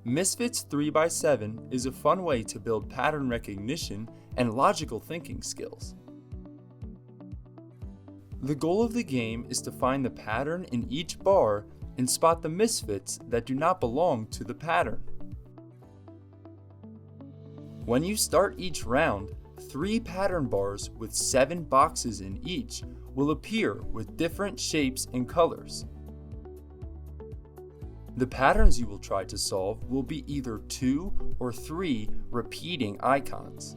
Misfits 3x7 is a fun way to build pattern recognition and logical thinking skills. The goal of the game is to find the pattern in each bar and spot the misfits that do not belong to the pattern. When you start each round, 3 pattern bars with 7 boxes in each will appear with different shapes and colors. The patterns you will try to solve will be either 2 or 3 repeating icons.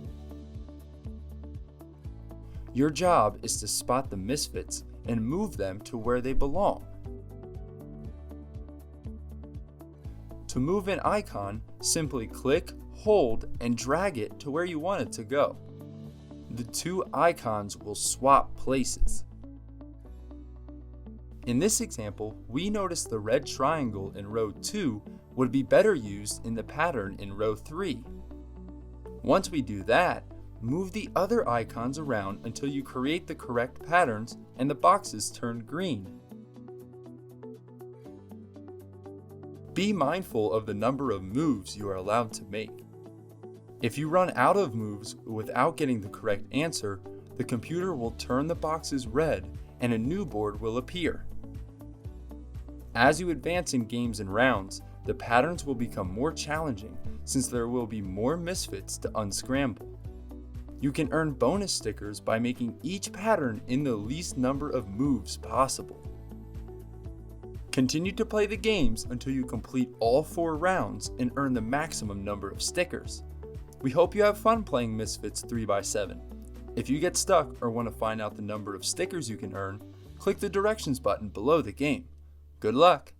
Your job is to spot the misfits and move them to where they belong. To move an icon, simply click, hold, and drag it to where you want it to go. The 2 icons will swap places. In this example, we noticed the red triangle in row 2 would be better used in the pattern in row 3. Once we do that, move the other icons around until you create the correct patterns and the boxes turn green. Be mindful of the number of moves you are allowed to make. If you run out of moves without getting the correct answer, the computer will turn the boxes red and a new board will appear. As you advance in games and rounds, the patterns will become more challenging since there will be more misfits to unscramble. You can earn bonus stickers by making each pattern in the least number of moves possible. Continue to play the games until you complete all 4 rounds and earn the maximum number of stickers. We hope you have fun playing Misfits 3x7. If you get stuck or want to find out the number of stickers you can earn, click the directions button below the game. Good luck!